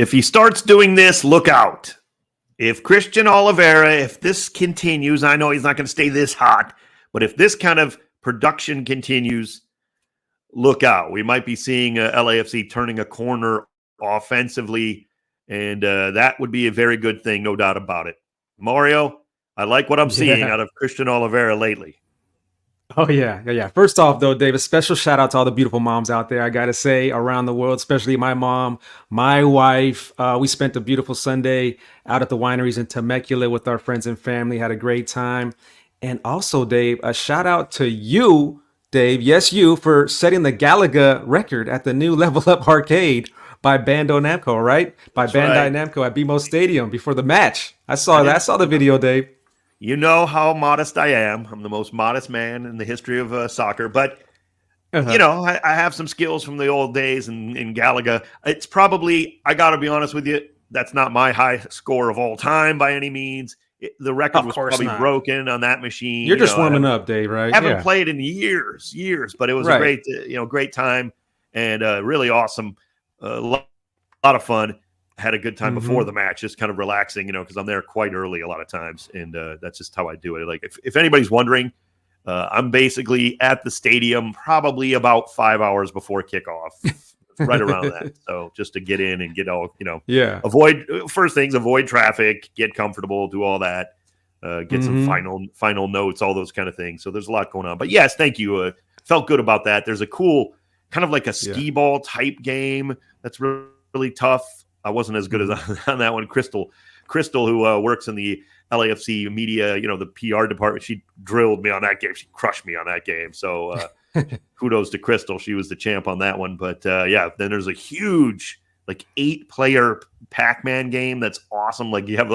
If he starts doing this, look out. If Christian Olivera, if this continues, I know he's not going to stay this hot, but if this kind of production continues, look out. We might be seeing LAFC turning a corner offensively, and that would be a very good thing, no doubt about it. Mario, I like what I'm seeing out of Christian Olivera lately. Oh, yeah. First off, though, Dave, a special shout out to all the beautiful moms out there, I got to say, around the world, especially my mom, my wife. We spent a beautiful Sunday out at the wineries in Temecula with our friends and family, had a great time. And also, Dave, a shout out to you, Dave, yes, you, for setting the Galaga record at the new Level Up Arcade by Bandai Namco, right? By That's Bandai right. Namco at BMO Stadium before the match. I saw the video, Dave. You know how modest I am. I'm the most modest man in the history of soccer. But, you know, I have some skills from the old days in Galaga. It's probably, I got to be honest with you, that's not my high score of all time by any means. The record was probably broken on that machine. You're just warming up, Dave, right? I haven't played in years, but it was a great time and really awesome. A lot of fun. Had a good time before the match, just kind of relaxing, because I'm there quite early a lot of times, and that's just how I do it. Like, if anybody's wondering, I'm basically at the stadium probably about 5 hours before kickoff, right around that. So just to get in and get all, avoid traffic, get comfortable, do all that, get some final notes, all those kind of things. So there's a lot going on. But yes, thank you. Felt good about that. There's a cool kind of like a skee ball type game that's really tough. I wasn't as good as on that one. Crystal, who works in the LAFC media, the PR department, she drilled me on that game. She crushed me on that game. So kudos to Crystal. She was the champ on that one. But then there's a huge 8-player Pac-Man game that's awesome. Like you have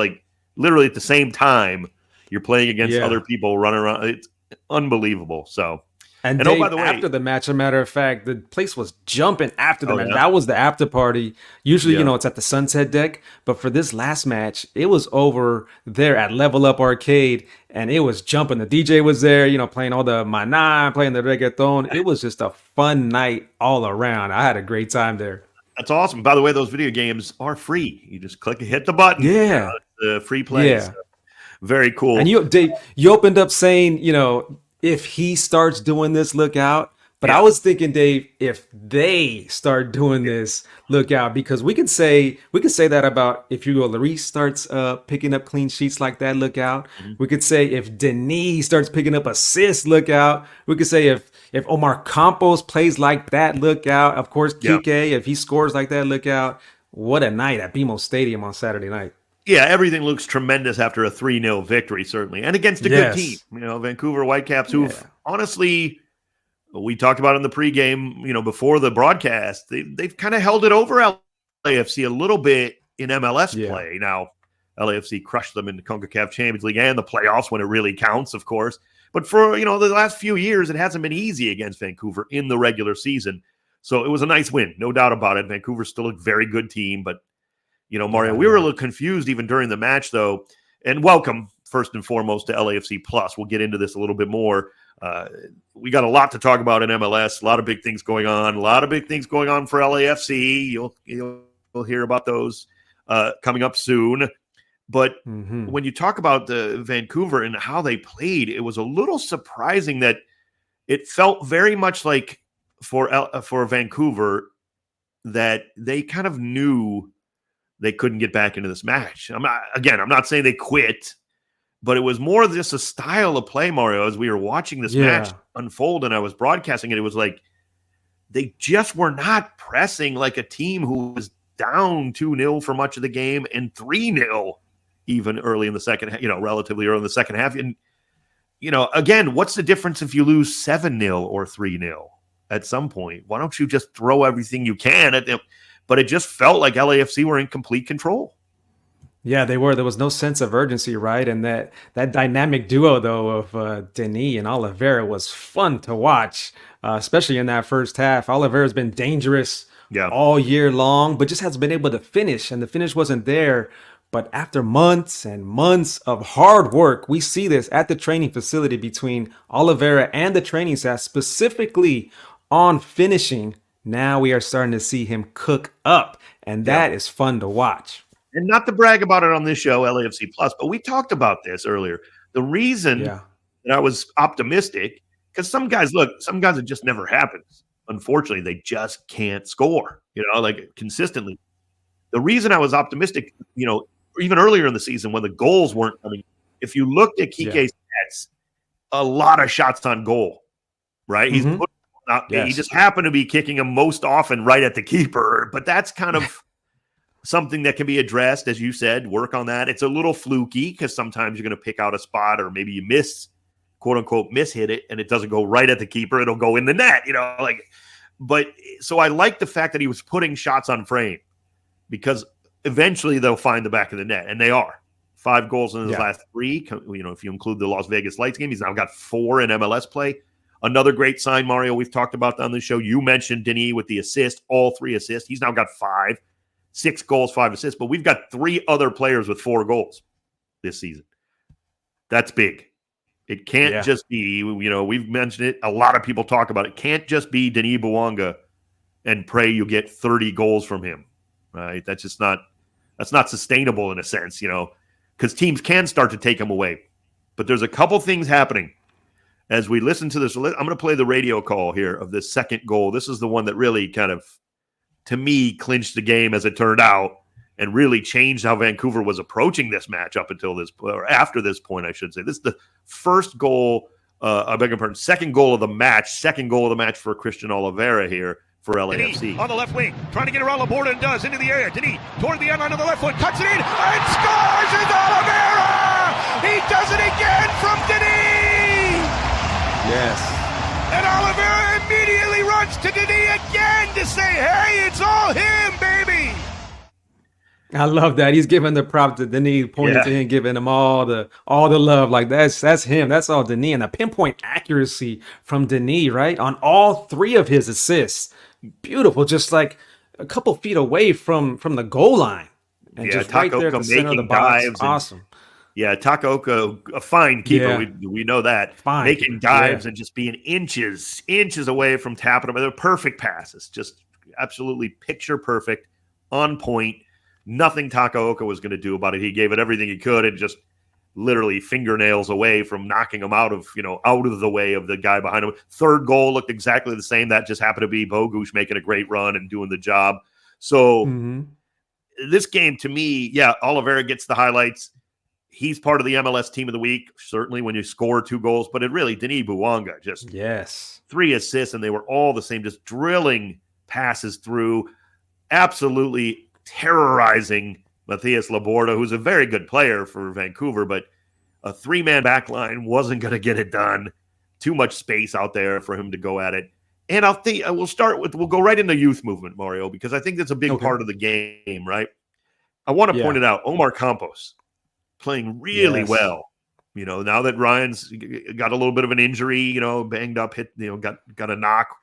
literally at the same time you're playing against other people running around. It's unbelievable. So. And Dave, by the way, after the match, a matter of fact, the place was jumping after the match. Yeah? That was the after party. Usually, it's at the Sunset Deck. But for this last match, it was over there at Level Up Arcade. And it was jumping. The DJ was there, playing all the mana, playing the reggaeton. It was just a fun night all around. I had a great time there. That's awesome. By the way, those video games are free. You just hit the button. Yeah. The free play. Yeah. So very cool. And Dave, you opened up saying, if he starts doing this, look out. But I was thinking, Dave, if they start doing this, look out, because we could say that about if Hugo Lloris starts picking up clean sheets like that, look out. We could say if Denis starts picking up assists, look out. We could say if Omar Campos plays like that, look out. Of course, Kike, if he scores like that, look out. What a night at BMO Stadium on Saturday night. Yeah, everything looks tremendous after a 3-0 victory, certainly. And against a good team. Vancouver Whitecaps, who've honestly, we talked about in the pregame, before the broadcast, they've kind of held it over LAFC a little bit in MLS play. Now, LAFC crushed them in the CONCACAF Champions League and the playoffs when it really counts, of course. But for, the last few years, it hasn't been easy against Vancouver in the regular season. So it was a nice win, no doubt about it. Vancouver's still a very good team, but Mario, we were a little confused even during the match, though. And welcome, first and foremost, to LAFC Plus. We'll get into this a little bit more. We got a lot to talk about in MLS, a lot of big things going on, for LAFC. You'll hear about those coming up soon. But when you talk about the Vancouver and how they played, it was a little surprising that it felt very much like for Vancouver that they kind of knew they couldn't get back into this match. I'm not saying they quit, but it was more just a style of play, Mario, as we were watching this match unfold and I was broadcasting it. It was like they just were not pressing like a team who was down 2-0 for much of the game and 3-0 even early in the second, relatively early in the second half. And, again, what's the difference if you lose 7-0 or 3-0 at some point? Why don't you just throw everything you can at them? But it just felt like LAFC were in complete control. Yeah, they were. There was no sense of urgency, right? And that dynamic duo, though, of Denis and Olivera was fun to watch, especially in that first half. Olivera's been dangerous all year long, but just hasn't been able to finish, and the finish wasn't there. But after months and months of hard work, we see this at the training facility between Olivera and the training staff, specifically on finishing. Now we are starting to see him cook up. and that is fun to watch. And not to brag about it on this show, LAFC Plus, but we talked about this earlier. The reason that I was optimistic, because some guys, it just never happens. Unfortunately, they just can't score, like consistently. The reason I was optimistic, even earlier in the season when the goals weren't coming, if you looked at Kike's stats, a lot of shots on goal, right? He just happened to be kicking them most often right at the keeper, but that's kind of something that can be addressed, as you said, work on that. It's a little fluky because sometimes you're going to pick out a spot or maybe you quote unquote, hit it and it doesn't go right at the keeper. It'll go in the net, but so I like the fact that he was putting shots on frame because eventually they'll find the back of the net, and they are. 5 goals in his last 3. If you include the Las Vegas Lights game, he's now got 4 in MLS play. Another great sign, Mario, we've talked about on the show. You mentioned Denis with the assist, all 3 assists. He's now got 5. 6 goals, 5 assists, but we've got 3 other players with 4 goals this season. That's big. It can't just be, we've mentioned it. A lot of people talk about it. It can't just be Denis Bouanga and pray you get 30 goals from him, right? That's not sustainable in a sense, because teams can start to take him away. But there's a couple things happening as we listen to this. I'm going to play the radio call here of this second goal. This is the one that really kind of, to me, clinched the game as it turned out and really changed how Vancouver was approaching this match up until this, or after this point, I should say. This is the first goal, second goal of the match for Christian Olivera here for LAFC. Denis on the left wing, trying to get around Laborda and does, into the area. Denis toward the end line on the left foot, cuts it in, and scores! It's Olivera! He does it again from Denis! Yes. And Olivera immediately runs to Denis again to say, hey, it's all him, baby. I love that. He's giving the prop to Denis, pointing to him, giving him all the love. Like that's him. That's all Denis. And a pinpoint accuracy from Denis, right? On all 3 of his assists. Beautiful. Just like a couple feet away from the goal line. And just right there at the center of the box. Awesome. Takaoka, a fine keeper. We know that. Making dives and just being inches away from tapping them. They're perfect passes. Just absolutely picture perfect, on point. Nothing Takaoka was going to do about it. He gave it everything he could and just literally fingernails away from knocking him out of the way of the guy behind him. Third goal looked exactly the same. That just happened to be Bogusz making a great run and doing the job. So this game, to me, Olivera gets the highlights. He's part of the MLS Team of the Week, certainly when you score 2 goals, but it really, Denis Bouanga, just 3 assists, and they were all the same, just drilling passes through, absolutely terrorizing Matthias Laborda, who's a very good player for Vancouver, but a 3-man back line wasn't going to get it done. Too much space out there for him to go at it. And we'll go right into youth movement, Mario, because I think that's a big part of the game, right? I want to point it out. Omar Campos playing really well. Now that Ryan's got a little bit of an injury, banged up, hit, got a knock,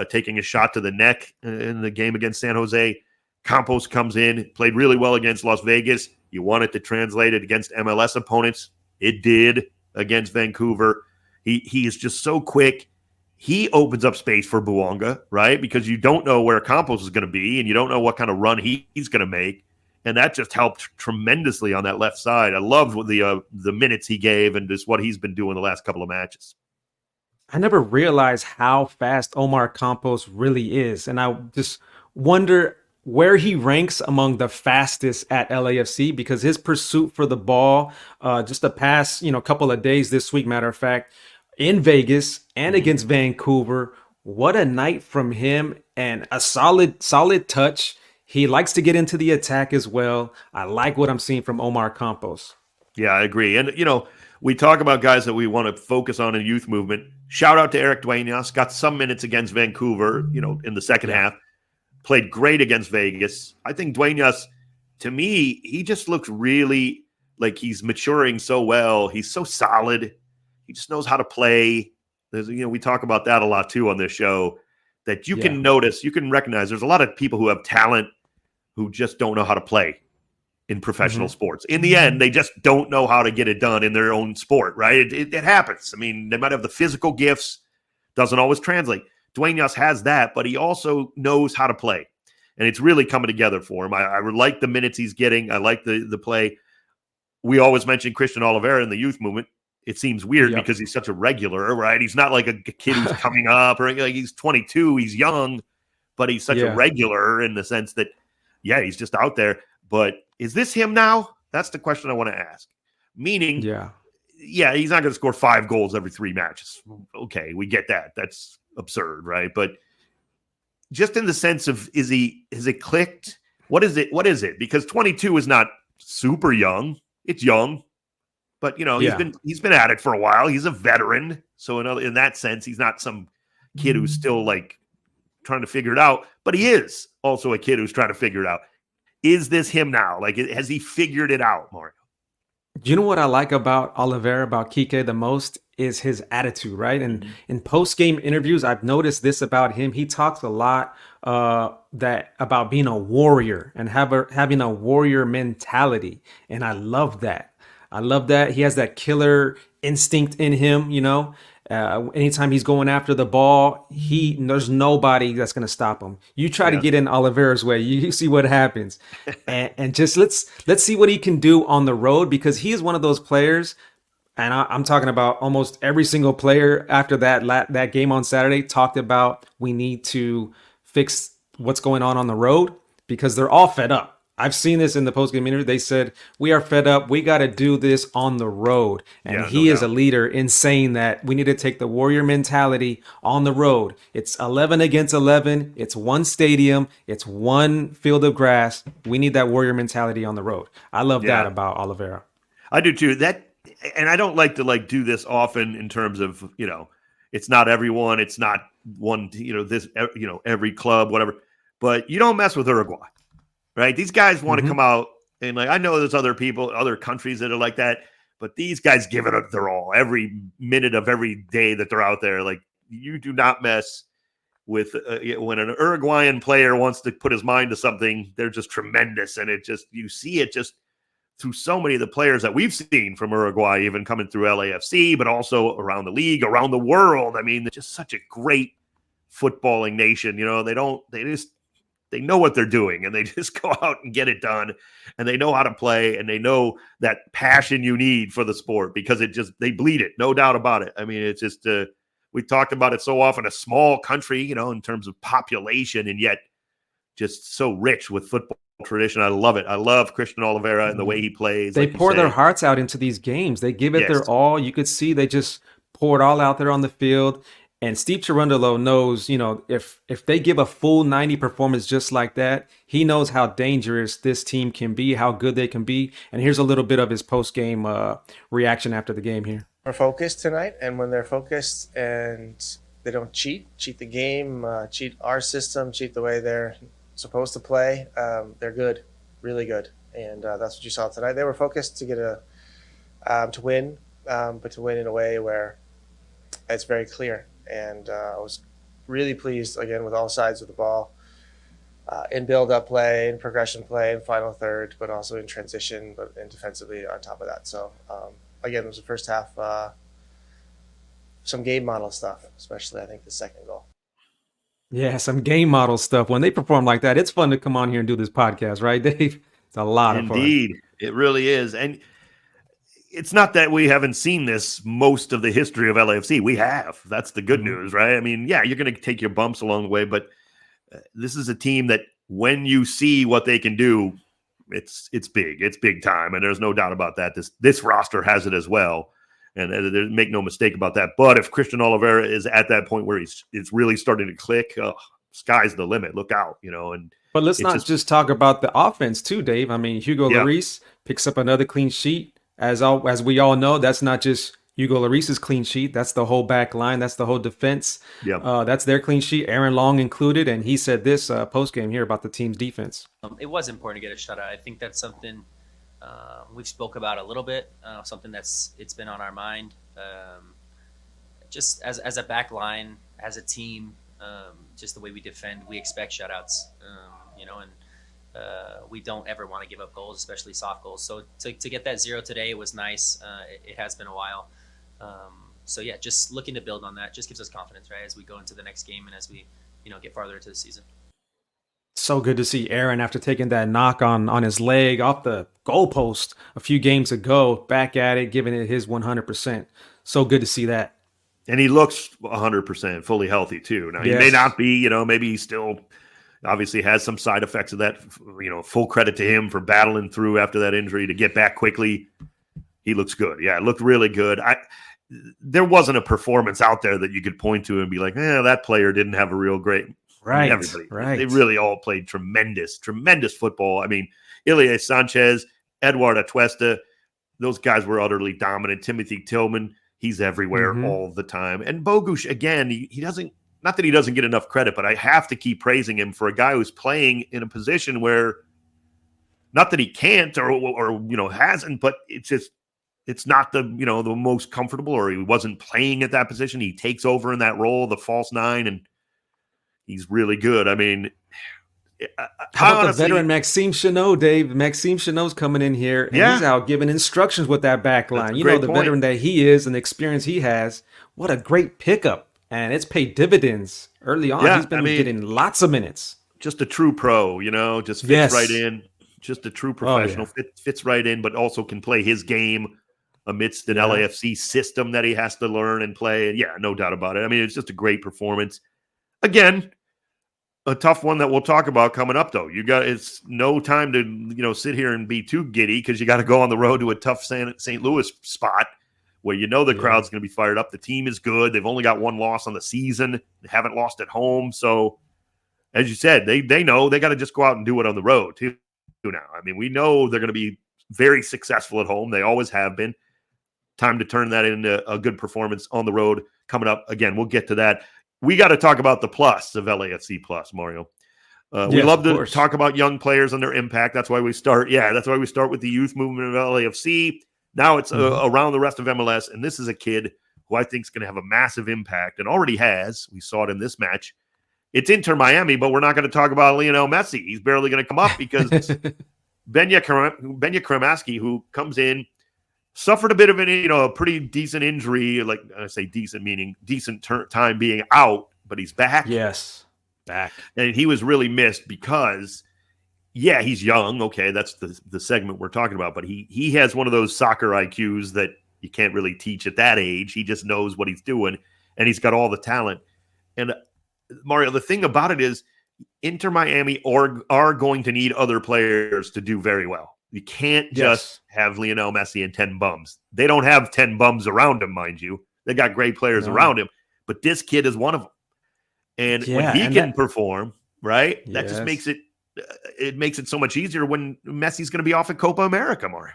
taking a shot to the neck in the game against San Jose. Campos comes in, played really well against Las Vegas. You want it to translate it against MLS opponents. It did against Vancouver. He is just so quick. He opens up space for Bouanga, right? Because you don't know where Campos is going to be, and you don't know what kind of run he's going to make. And that just helped tremendously on that left side. I loved the minutes he gave and just what he's been doing the last couple of matches. I never realized how fast Omar Campos really is. And I just wonder where he ranks among the fastest at LAFC, because his pursuit for the ball, just the past, couple of days this week, matter of fact, in Vegas and against Vancouver, what a night from him, and a solid touch. He likes to get into the attack as well. I like what I'm seeing from Omar Campos. Yeah, I agree. And, we talk about guys that we want to focus on in youth movement. Shout out to Eric Duenas, got some minutes against Vancouver, in the second half. Played great against Vegas. I think Duenas, to me, he just looks really like he's maturing so well. He's so solid. He just knows how to play. We talk about that a lot too on this show, that you can notice, you can recognize there's a lot of people who have talent who just don't know how to play in professional sports. In the end, they just don't know how to get it done in their own sport, right? It happens. I mean, they might have the physical gifts, doesn't always translate. Duenas has that, but he also knows how to play. and it's really coming together for him. I like the minutes he's getting. I like the play. We always mention Christian Olivera in the youth movement. It seems weird because he's such a regular, right? He's not like a kid who's coming up, or like he's 22, he's young, but he's such a regular in the sense that, he's just out there. But is this him now? That's the question I want to ask. Meaning, he's not going to score 5 goals every 3 matches. Okay, we get that. That's absurd, right? But just in the sense of, has it clicked? What is it? Because 22 is not super young. It's young. But he's been at it for a while. He's a veteran, so in that sense, he's not some kid who's still like trying to figure it out. But he is also a kid who's trying to figure it out. Is this him now? Like, has he figured it out, Mario? You know what I like about Olivera, about Kike the most is his attitude, right? And in post-game interviews, I've noticed this about him. He talks a lot about being a warrior and having a warrior mentality, and I love that. He has that killer instinct in him, anytime he's going after the ball, there's nobody that's going to stop him. You try to get in Olivera's way, you see what happens. and just let's see what he can do on the road, because he is one of those players, and I'm talking about almost every single player after that game on Saturday talked about we need to fix what's going on the road, because they're all fed up. I've seen this in the post-game interview. They said, we are fed up. We got to do this on the road. And he is a leader in saying that we need to take the warrior mentality on the road. It's 11 against 11. It's one stadium. It's one field of grass. We need that warrior mentality on the road. I love that about Olivera. I do too. And I don't like to do this often in terms of, it's not everyone. It's not one, every club, whatever. But you don't mess with Uruguay. Right? These guys want to come out and I know there's other people, other countries that are like that, but these guys give it up their all every minute of every day that they're out there. Like, you do not mess with when an Uruguayan player wants to put his mind to something, they're just tremendous. And you see it just through so many of the players that we've seen from Uruguay, even coming through LAFC, but also around the league, around the world. I mean, they're just such a great footballing nation. They know what they're doing, and they just go out and get it done, and they know how to play, and they know that passion you need for the sport, because they bleed it, no doubt about it. I mean, it's just, we talked about it so often, a small country, in terms of population, and yet just so rich with football tradition. I love it. I love Christian Olivera and the way he plays. They pour their hearts out into these games. They give it their all. You could see they just pour it all out there on the field. And Steve Cherundolo knows, if they give a full 90 performance just like that, he knows how dangerous this team can be, how good they can be. And here's a little bit of his post-game reaction after the game here. We're focused tonight, and when they're focused and they don't cheat the game, cheat our system, cheat the way they're supposed to play, they're good, really good. And that's what you saw tonight. They were focused to get to win, but to win in a way where it's very clear. And I was really pleased, again, with all sides of the ball, in build-up play, in progression play, in final third, but also in transition, but in defensively on top of that. So, again, it was the first half, some game model stuff, especially, I think, the second goal. Yeah, some game model stuff. When they perform like that, it's fun to come on here and do this podcast, right, Dave? It's a lot of fun. Indeed, it really is. And it's not that we haven't seen this most of the history of LAFC. We have. That's the good news, right? I mean, you're going to take your bumps along the way, but this is a team that when you see what they can do, it's big. It's big time, and there's no doubt about that. This roster has it as well, and make no mistake about that. But if Christian Olivera is at that point where it's really starting to click, sky's the limit. Look out, But let's not just talk about the offense too, Dave. I mean, Hugo Lloris picks up another clean sheet. As we all know, that's not just Hugo Lloris's clean sheet. That's the whole back line. That's the whole defense. That's their clean sheet, Aaron Long included. And he said this post-game here about the team's defense. It was important to get a shutout. I think that's something we've spoke about a little bit, something it's been on our mind. Just as a back line, as a team, just the way we defend, we expect shutouts, and we don't ever want to give up goals, especially soft goals. So to get that 0 today was nice. It has been a while. Just looking to build on that just gives us confidence, right, as we go into the next game and as we, get farther into the season. So good to see Aaron after taking that knock on his leg off the goalpost a few games ago, back at it, giving it his 100%. So good to see that. And he looks 100% fully healthy too. Now, he may Yes. not be, maybe he still obviously has some side effects of that. Full credit to him for battling through after that injury to get back quickly. He looks good. Yeah, it looked really good. There wasn't a performance out there that you could point to and be like, that player didn't have a real great. Right. Everybody. Right. They really all played tremendous football. I mean, Ilie Sanchez, Eduard Atuesta, those guys were utterly dominant. Timothy Tillman, he's everywhere all the time. And Bogusz, again, he doesn't, not that he doesn't get enough credit, but I have to keep praising him for a guy who's playing in a position where, not that he can't or hasn't, but it's not the most comfortable, or he wasn't playing at that position. He takes over in that role, the false nine, and he's really good. I mean, how about the veteran Maxime Chanot, Dave? Maxime Chanot's coming in here, and he's out giving instructions with that back line. The veteran that he is and the experience he has, what a great pickup. And it's paid dividends early on. He's been getting lots of minutes. Just a true pro, just fits right in. Just a true professional, fits right in, but also can play his game amidst an LAFC system that he has to learn and play. Yeah, no doubt about it. I mean, it's just a great performance. Again, a tough one that we'll talk about coming up, though. It's no time to sit here and be too giddy, because you got to go on the road to a tough St. Louis spot where the crowd's going to be fired up. The team is good. They've only got one loss on the season. They haven't lost at home. So, as you said, they know they got to just go out and do it on the road too. Now, I mean, we know they're going to be very successful at home. They always have been. Time to turn that into a good performance on the road coming up. Again, we'll get to that. We got to talk about the plus of LAFC plus, Mario. We love to talk about young players and their impact. That's why we start. Yeah, that's why we start with the youth movement of LAFC. Now it's around the rest of MLS, and this is a kid who I think is going to have a massive impact and already has. We saw it in this match. It's Inter Miami, but we're not going to talk about Lionel Messi. He's barely going to come up because Benya Kremaski, who comes in, suffered a bit of a pretty decent injury. Like I say decent, meaning decent time being out, but he's back. Yes, back. And he was really missed because, he's young. Okay, that's the segment we're talking about. But he has one of those soccer IQs that you can't really teach at that age. He just knows what he's doing, and he's got all the talent. And Mario, the thing about it is Inter Miami are going to need other players to do very well. You can't just have Lionel Messi and 10 bums. They don't have 10 bums around him, mind you. They got great players around him, but this kid is one of them. And when he can perform, right, that just makes it so much easier when Messi's going to be off at Copa America, Mario.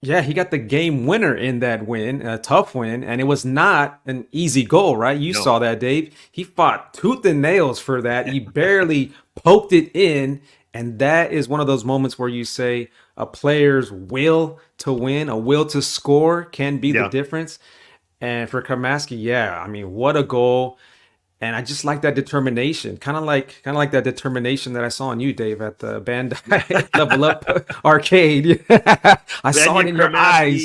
Yeah, he got the game winner in that win, a tough win, and it was not an easy goal, right? You saw that, Dave. He fought tooth and nails for that. He barely poked it in, and that is one of those moments where you say a player's will to win, a will to score can be the difference. And for Kremaski, what a goal. And I just like that determination, kind of like that determination that I saw in you, Dave, at the Bandai Level Up Arcade. I saw it in your eyes.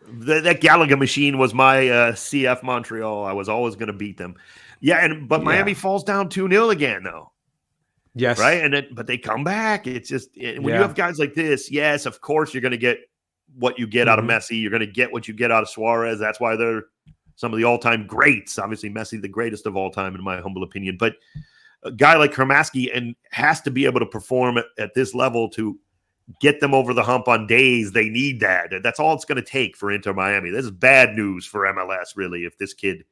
That Gallagher machine was my CF Montreal. I was always going to beat them. But Miami falls down 2-0 again, though. Yes. Right? But they come back. It's just when you have guys like this, yes, of course you're going to get what you get out of Messi. You're going to get what you get out of Suarez. That's why they're some of the all-time greats. Obviously, Messi, the greatest of all time, in my humble opinion. But a guy like Kremaski and has to be able to perform at this level to get them over the hump on days they need that. That's all it's going to take for Inter Miami. This is bad news for MLS, really, if this kid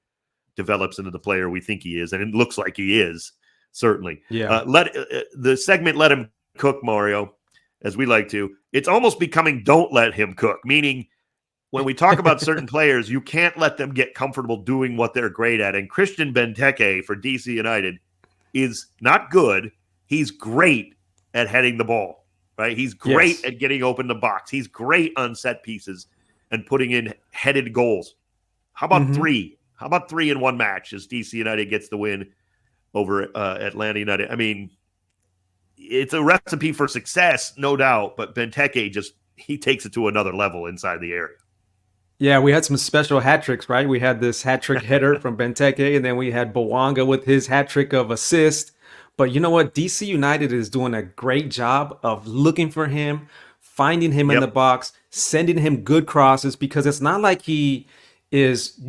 develops into the player we think he is. And it looks like he is, certainly. Yeah. The segment, Let Him Cook, Mario, as we like to. It's almost becoming Don't Let Him Cook, meaning when we talk about certain players, you can't let them get comfortable doing what they're great at. And Christian Benteke for DC United is not good. He's great at heading the ball, right? He's great at getting open the box. He's great on set pieces and putting in headed goals. How about three? How about 3 in one match as DC United gets the win over Atlanta United? I mean, it's a recipe for success, no doubt, but Benteke he takes it to another level inside the area. Yeah, we had some special hat tricks, right? We had this hat trick header from Benteke, and then we had Bawanga with his hat trick of assist. But you know what? DC United is doing a great job of looking for him, finding him in the box, sending him good crosses, because it's not like he is,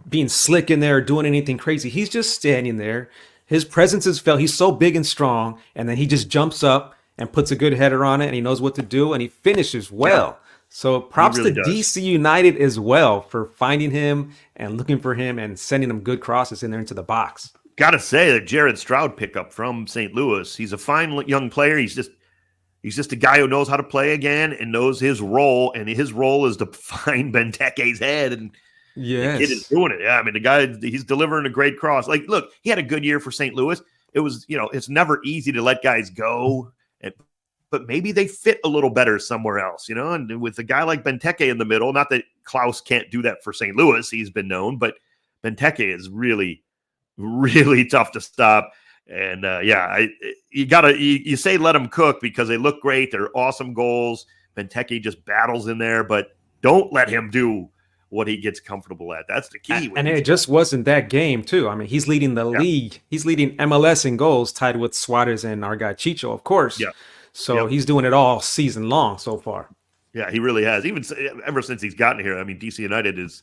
being slick in there or doing anything crazy. He's just standing there. His presence is felt. He's so big and strong, and then he just jumps up and puts a good header on it, and he knows what to do, and he finishes well. So props really to does. DC United as well for finding him and looking for him and sending him good crosses in there into the box. Gotta say that Jared Stroud pickup from St. Louis. He's a fine young player. He's just a guy who knows how to play again and knows his role, and his role is to find Benteke's head. And the kid is doing it. Yeah, I mean, the guy, he's delivering a great cross. Like, look, he had a good year for St. Louis. It was, it's never easy to let guys go, but maybe they fit a little better somewhere else, and with a guy like Benteke in the middle, not that Klaus can't do that for St. Louis, he's been known, but Benteke is really, really tough to stop. And you say let them cook because they look great. They're awesome goals. Benteke just battles in there, but don't let him do what he gets comfortable at. That's the key. And it just wasn't that game too. I mean, he's leading the league. He's leading MLS in goals, tied with Suarez and our guy Chicho, of course. Yeah. So he's doing it all season long so far. Yeah, he really has. Even ever since he's gotten here. I mean, DC United is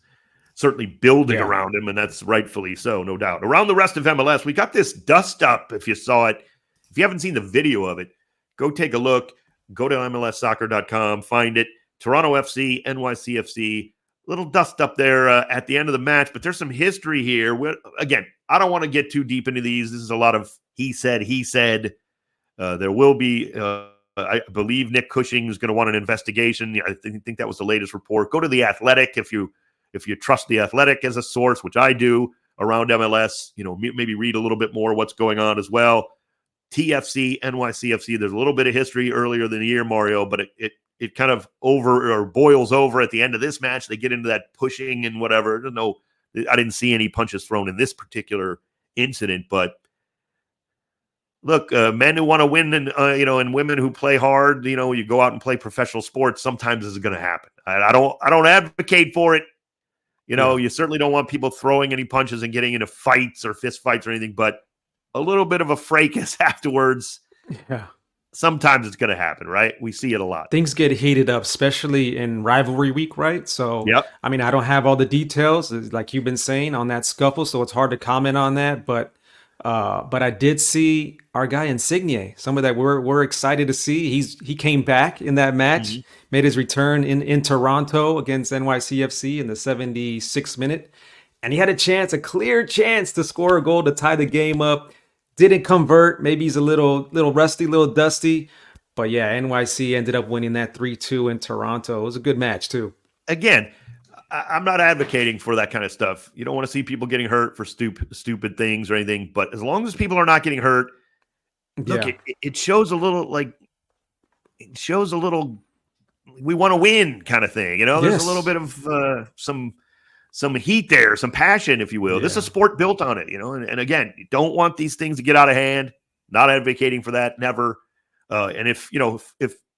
certainly building around him, and that's rightfully so, no doubt. Around the rest of MLS, we got this dust up. If you saw it, if you haven't seen the video of it, go take a look. Go to MLSsoccer.com, find it. Toronto FC, NYCFC, little dust up there at the end of the match, but there's some history here. Again, I don't want to get too deep into these. This is a lot of he said. There will be, I believe Nick Cushing is going to want an investigation. I think that was the latest report. Go to The Athletic if you trust The Athletic as a source, which I do around MLS. Maybe read a little bit more what's going on as well. TFC, NYCFC, there's a little bit of history earlier than the year, Mario, but it kind of boils over at the end of this match. They get into that pushing and whatever. I didn't see any punches thrown in this particular incident, but look, men who want to win and women who play hard, you go out and play professional sports, sometimes this is going to happen. I don't advocate for it. You certainly don't want people throwing any punches and getting into fights or fist fights or anything, but a little bit of a fracas afterwards. Yeah. Sometimes it's going to happen, right? We see it a lot. Things get heated up, especially in rivalry week, right? So, I mean, I don't have all the details, like you've been saying, on that scuffle, so it's hard to comment on that. But I did see our guy Insigne, somebody that we're excited to see. He came back in that match, made his return in Toronto against NYCFC in the 76th minute, and he had a clear chance to score a goal to tie the game up. Didn't convert. Maybe he's a little rusty, little dusty. But yeah, NYC ended up winning that 3-2 in Toronto. It was a good match too. Again, I'm not advocating for that kind of stuff. You don't want to see people getting hurt for stupid things or anything. But as long as people are not getting hurt, look, it shows a little we want to win kind of thing. There's a little bit of some heat there, some passion, if you will. This is a sport built on it, and again, you don't want these things to get out of hand. Not advocating for that, never. And if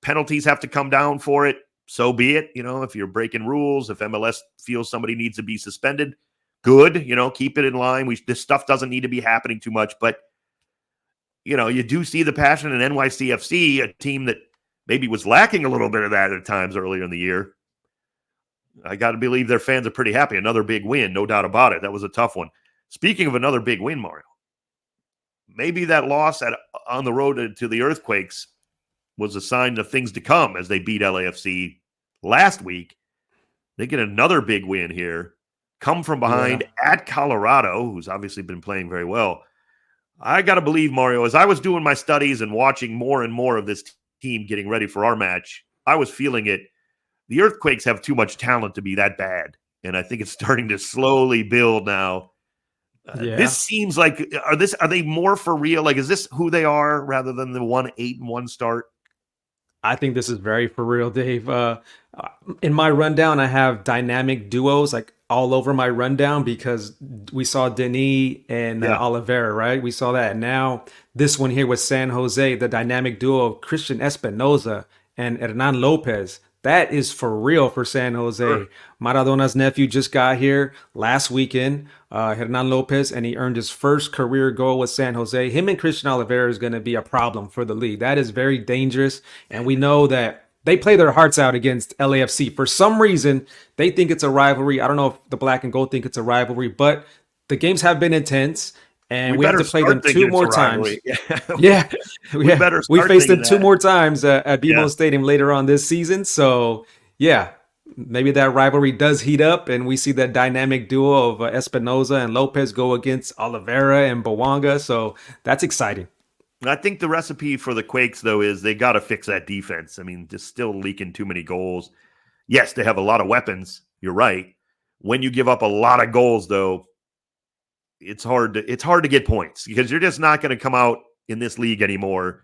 penalties have to come down for it, so be it. If you're breaking rules, if MLS feels somebody needs to be suspended, good. Keep it in line. This stuff doesn't need to be happening too much, but you do see the passion in NYCFC, a team that maybe was lacking a little bit of that at times earlier in the year. I got to believe their fans are pretty happy. Another big win, no doubt about it. That was a tough one. Speaking of another big win, Mario, maybe that loss on the road to the Earthquakes was a sign of things to come as they beat LAFC last week. They get another big win here, come from behind at Colorado, who's obviously been playing very well. I got to believe, Mario, as I was doing my studies and watching more and more of this team getting ready for our match, I was feeling it. The Earthquakes have too much talent to be that bad, and I think it's starting to slowly build now. This seems like are they more for real? Like, is this who they are rather than the 8-1 start? I think this is very for real, Dave. In my rundown, I have dynamic duos like all over my rundown because we saw Denis and Olivera, right? We saw that. And now this one here with San Jose, the dynamic duo of Christian Espinoza and Hernan Lopez. That is for real for San Jose. Sure. Maradona's nephew just got here last weekend, Hernan Lopez, and he earned his first career goal with San Jose. Him and Christian Olivera is going to be a problem for the league. That is very dangerous, and we know that they play their hearts out against LAFC. For some reason, they think it's a rivalry. I don't know if the black and gold think it's a rivalry, but the games have been intense. And we have to play them 2 more times. Yeah. We faced them 2 more times at BMO Stadium later on this season. So, yeah, maybe that rivalry does heat up and we see that dynamic duo of Espinoza and Lopez go against Olivera and Bawanga. So that's exciting. I think the recipe for the Quakes, though, is they got to fix that defense. I mean, just still leaking too many goals. Yes, they have a lot of weapons. You're right. When you give up a lot of goals, though, it's hard to get points because you're just not going to come out in this league anymore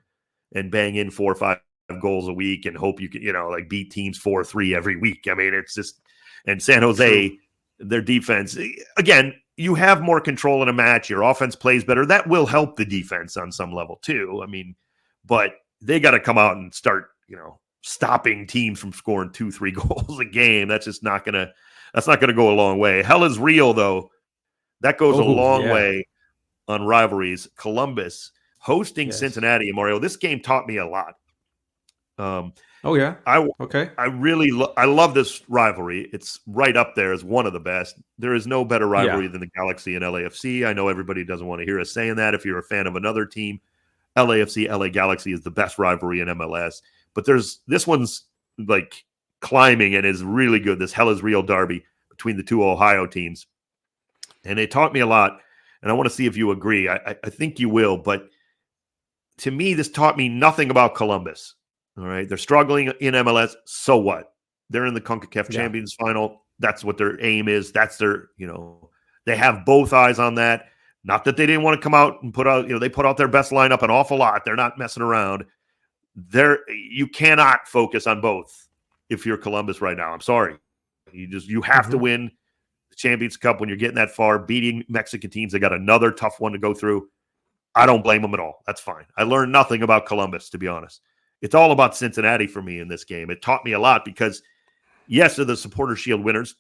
and bang in 4 or 5 goals a week and hope you can, like beat teams 4-3 every week. I mean, it's just, and San Jose, their defense, again, you have more control in a match. Your offense plays better. That will help the defense on some level too. I mean, but they got to come out and start, stopping teams from scoring 2-3 goals a game. That's just not going to go a long way. Hell is real though. That goes a long way on rivalries. Columbus hosting Cincinnati and Mario. This game taught me a lot. I love this rivalry. It's right up there as one of the best. There is no better rivalry than the Galaxy and LAFC. I know everybody doesn't want to hear us saying that. If you're a fan of another team, LAFC, LA Galaxy is the best rivalry in MLS. But this one's like climbing and is really good. This hell is real derby between the 2 Ohio teams. And it taught me a lot, and I want to see if you agree. I think you will, but to me, this taught me nothing about Columbus. All right, they're struggling in MLS. So what? They're in the CONCACAF Champions Final. That's what their aim is. That's their, they have both eyes on that. Not that they didn't want to come out and put out, they put out their best lineup an awful lot. They're not messing around. You cannot focus on both if you're Columbus right now. I'm sorry. You have to win Champions Cup when you're getting that far, beating Mexican teams. They got another tough one to go through. I don't blame them at all. That's fine. I learned nothing about Columbus, to be honest. It's all about Cincinnati for me in this game. It taught me a lot because, yes, they're the Supporter Shield winners,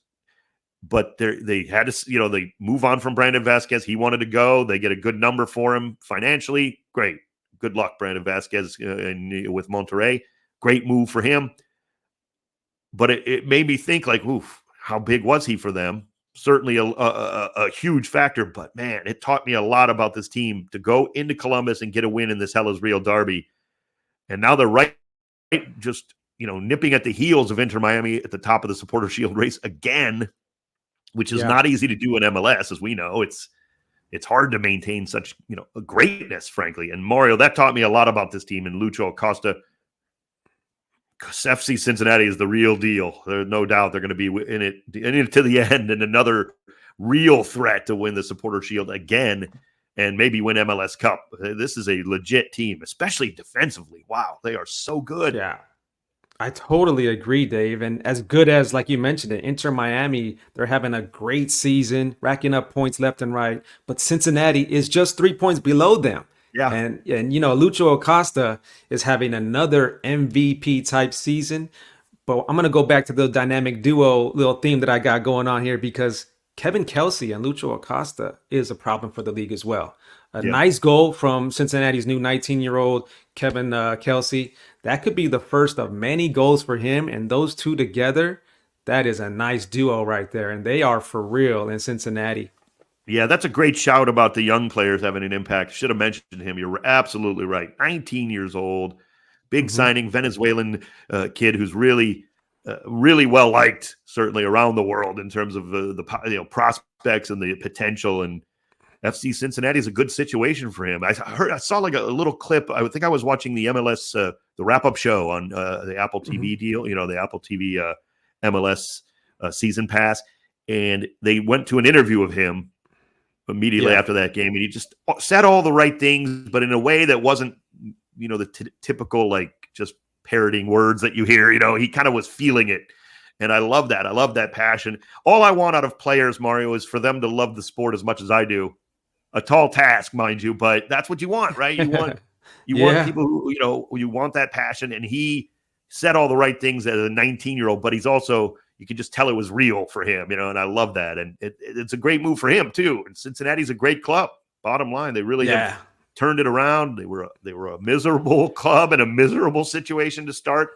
but they had to, they move on from Brandon Vasquez. He wanted to go. They get a good number for him financially. Great. Good luck, Brandon Vasquez with Monterrey. Great move for him. But it made me think like, oof, how big was he for them? Certainly a huge factor, but man, it taught me a lot about this team to go into Columbus and get a win in this hell is real derby. And now they're right just, nipping at the heels of Inter Miami at the top of the Supporter Shield race again, which is not easy to do in MLS, as we know. It's hard to maintain such, a greatness, frankly. And Mario, that taught me a lot about this team, and Lucho Acosta. FC Cincinnati is the real deal. There's no doubt they're going to be in it to the end, and another real threat to win the Supporter Shield again and maybe win MLS Cup. This is a legit team, especially defensively. Wow, they are so good. Yeah, I totally agree, Dave. And as good as, like you mentioned it, Inter Miami, they're having a great season, racking up points left and right. But Cincinnati is just 3 points below them. Yeah. And Lucho Acosta is having another MVP type season. But I'm going to go back to the dynamic duo little theme that I got going on here because Kevin Kelsey and Lucho Acosta is a problem for the league as well. A nice goal from Cincinnati's new 19-year-old Kevin Kelsey. That could be the first of many goals for him. And those two together, that is a nice duo right there. And they are for real in Cincinnati. Yeah, that's a great shout about the young players having an impact. Should have mentioned him. You're absolutely right. 19 years old, big signing, Venezuelan kid who's really well liked, certainly around the world in terms of the prospects and the potential. And FC Cincinnati is a good situation for him. I saw like a little clip. I think I was watching the MLS the wrap-up show on the Apple TV deal. The Apple TV MLS season pass, and they went to an interview of him immediately after that game, and he just said all the right things, but in a way that wasn't, the typical like just parroting words that you hear. He kind of was feeling it, and I love that. I love that passion. All I want out of players, Mario, is for them to love the sport as much as I do. A tall task, mind you, but that's what you want, right? You want want people who you want that passion, and he said all the right things as a 19-year-old, but he's also, you could just tell it was real for him, and I love that. And it's a great move for him too. And Cincinnati's a great club. Bottom line, they really have turned it around. They were a miserable club in a miserable situation to start.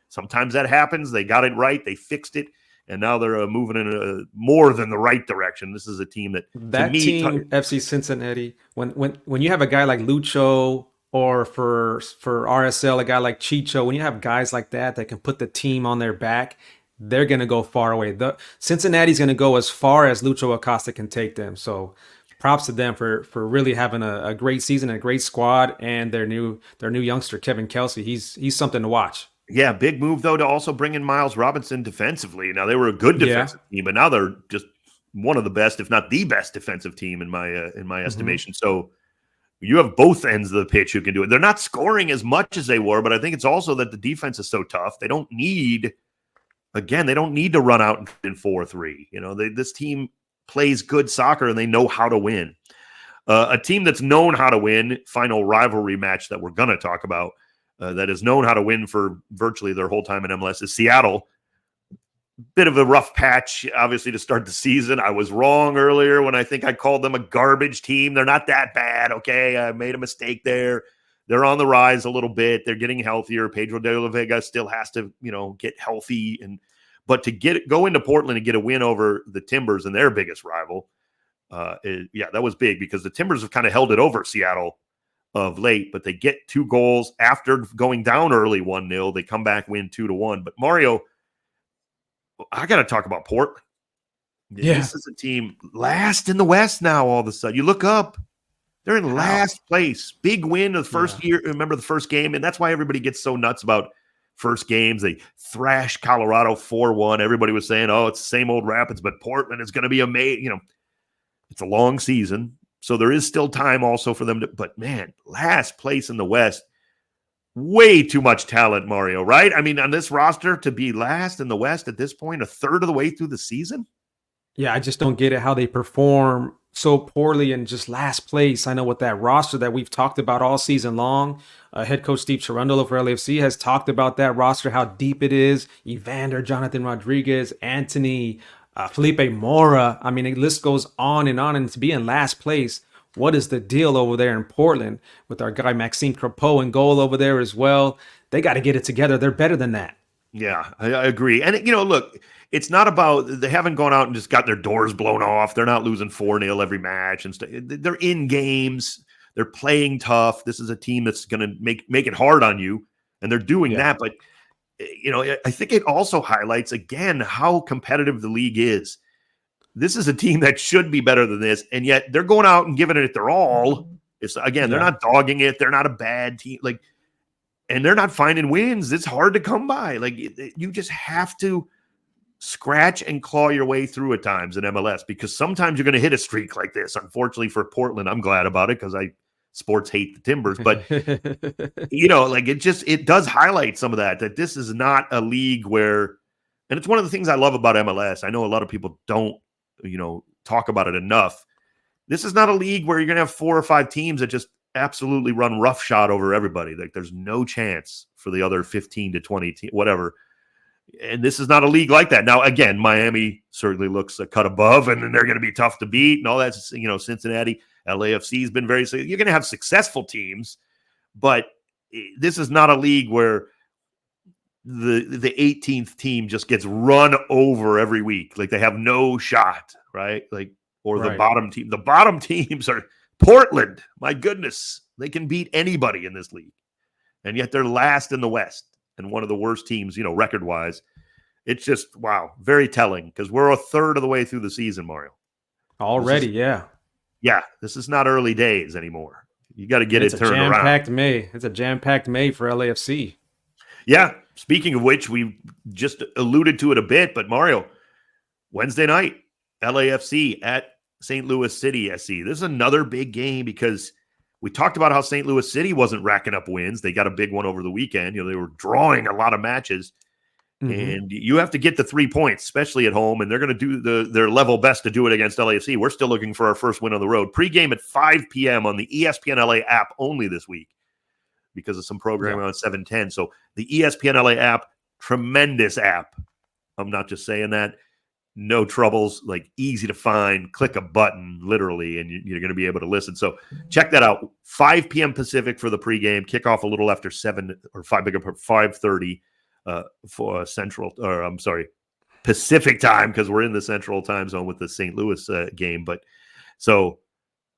Sometimes that happens. They got it right. They fixed it. And now they're moving in a more than the right direction. This is a team that team, FC Cincinnati, when you have a guy like Lucho, or for RSL, a guy like Chicho, when you have guys like that can put the team on their back, they're going to go far away. Cincinnati's going to go as far as Lucho Acosta can take them. So props to them for really having a great season, a great squad, and their new youngster, Kevin Kelsey. He's something to watch. Yeah, big move, though, to also bring in Miles Robinson defensively. Now, they were a good defensive team, but now they're just one of the best, if not the best defensive team in my estimation. So you have both ends of the pitch who can do it. They're not scoring as much as they were, but I think it's also that the defense is so tough. They don't need to run out in 4-3. This team plays good soccer, and they know how to win. A team that's known how to win, final rivalry match that we're going to talk about, that has known how to win for virtually their whole time in MLS is Seattle. Bit of a rough patch, obviously, to start the season. I was wrong earlier when I think I called them a garbage team. They're not that bad, okay? I made a mistake there. They're on the rise a little bit. They're getting healthier. Pedro de la Vega still has to, get healthy. But to go into Portland and get a win over the Timbers and their biggest rival, that was big because the Timbers have kind of held it over Seattle of late, but they get 2 goals after going down early 1-0. They come back, win 2-1. But Mario, I got to talk about Portland. Yeah. This is a team last in the West now. All of a sudden, you look up, they're in last place. Big win of the first year. Remember the first game, and that's why everybody gets so nuts about first games. They thrashed Colorado 4-1. Everybody was saying, "Oh, it's the same old Rapids," but Portland is going to be amazing. It's a long season. So there is still time also for them to, but man, last place in the West, way too much talent, Mario, right? I mean, on this roster to be last in the West at this point, a third of the way through the season. Yeah, I just don't get it how they perform so poorly in just last place. I know with that roster that we've talked about all season long, head coach Steve Cherundolo for LAFC has talked about that roster, how deep it is. Evander, Jonathan Rodriguez, Anthony, Felipe Mora. I mean, the list goes on. And to be in last place, what is the deal over there in Portland with our guy Maxime Crepeau in goal over there as well? They got to get it together. They're better than that. Yeah, I agree. And, look, it's not about they haven't gone out and just got their doors blown off. They're not losing 4-0 every match and stuff. They're in games. They're playing tough. This is a team that's going to make it hard on you, and they're doing that. But I think it also highlights, again, how competitive the league is. This is a team that should be better than this, and yet they're going out and giving it their all. They're not dogging it. They're not a bad team. And they're not finding wins. It's hard to come by. You just have to scratch and claw your way through at times in MLS because sometimes you're going to hit a streak like this. Unfortunately for Portland, I'm glad about it because sports hate the Timbers, but it does highlight some of that this is not a league where, and it's one of the things I love about MLS. I know a lot of people don't, talk about it enough. This is not a league where you're going to have 4 or 5 teams that just absolutely run roughshod over everybody. There's no chance for the other 15 to 20 whatever. And this is not a league like that. Now, again, Miami certainly looks a cut above, and then they're going to be tough to beat and all that. Cincinnati, LAFC has been very – you're going to have successful teams, but this is not a league where the 18th team just gets run over every week. They have no shot, right? The bottom team. The bottom teams are Portland. My goodness. They can beat anybody in this league. And yet they're last in the West and one of the worst teams, record-wise. It's just, wow, very telling because we're a third of the way through the season, Mario. Already, Yeah, this is not early days anymore. You got to get it turned around. It's a jam-packed May for LAFC. Yeah. Speaking of which, we just alluded to it a bit, but Mario, Wednesday night, LAFC at St. Louis City SC. This is another big game because we talked about how St. Louis City wasn't racking up wins. They got a big one over the weekend. They were drawing a lot of matches. And you have to get the 3 points, especially at home, and they're going to do their level best to do it against LAFC. We're still looking for our first win on the road. Pre-game at 5 p.m. on the ESPN LA app only this week. because of some programming on 710. So the ESPN LA app, tremendous app. I'm not just saying that. No troubles, like easy to find. Click a button, literally, and you're going to be able to listen. So check that out. 5 p.m. Pacific for the pregame. Kickoff a little after 5:30 for Central, or I'm sorry, Pacific time, because we're in the Central time zone with the St. Louis game. But so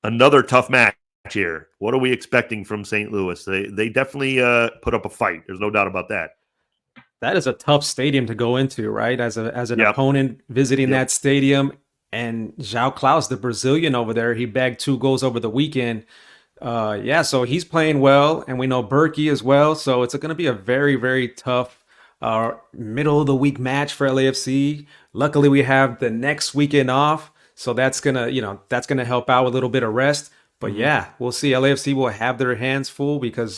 another tough match here. What are we expecting from St. Louis? They definitely put up a fight. There's no doubt about that. That is a tough stadium to go into, right? As an opponent visiting that stadium. And João Klaus, the Brazilian over there, he bagged 2 goals over the weekend. So he's playing well, and we know Berkey as well. So it's going to be a very, very tough middle of the week match for LAFC. Luckily, we have the next weekend off, so that's gonna help out with a little bit of rest. But we'll see. LAFC will have their hands full because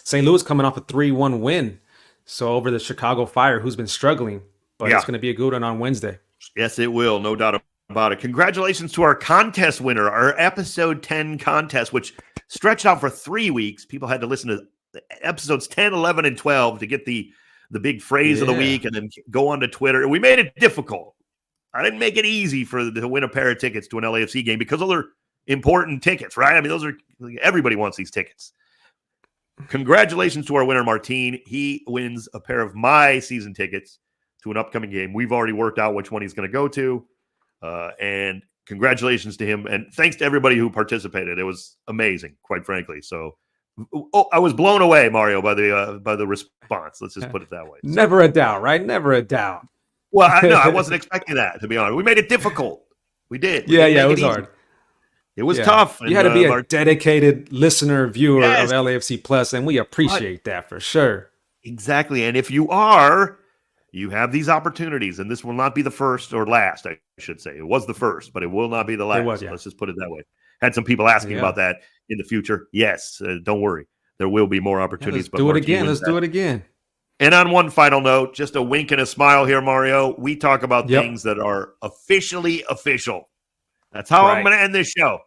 St. Louis coming off a 3-1 win. So over the Chicago Fire, who's been struggling, but it's going to be a good one on Wednesday. Yes, it will. No doubt about it. Congratulations to our contest winner, our episode 10 contest, which stretched out for 3 weeks. People had to listen to episodes 10, 11, and 12 to get the big phrase of the week and then go onto Twitter. We made it difficult. I didn't make it easy to win a pair of tickets to an LAFC game because those are important tickets, right? I mean, everybody wants these tickets. Congratulations to our winner, Martine. He wins a pair of my season tickets to an upcoming game. We've already worked out which one he's going to go to. And congratulations to him. And thanks to everybody who participated. It was amazing, quite frankly. So I was blown away, Mario, by the response. Let's just put it that way. So, never a doubt, right? Never a doubt. Well, I wasn't expecting that, to be honest. We made it difficult. We did. It was hard. It was tough. You had to be a dedicated listener, viewer of LAFC Plus, and we appreciate that for sure. Exactly. And if you are, you have these opportunities, and this will not be the first or last, I should say. It was the first, but it will not be the last. Let's just put it that way. Had some people asking about that in the future. Yes, don't worry. There will be more opportunities. Let's do it again. Let's do it again. And on one final note, just a wink and a smile here, Mario. We talk about things that are officially official. That's how I'm going to end this show.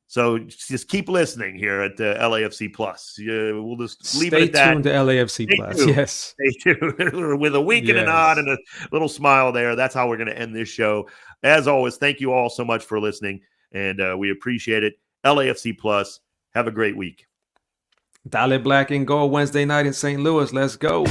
So just keep listening here at LAFC Plus. We'll just leave it at that. Stay tuned to LAFC Plus. Yes. Stay tuned. With a wink and a nod and a little smile there. That's how we're going to end this show. As always, thank you all so much for listening, and we appreciate it. LAFC Plus. Have a great week. Dale Black and Gold Wednesday night in St. Louis. Let's go.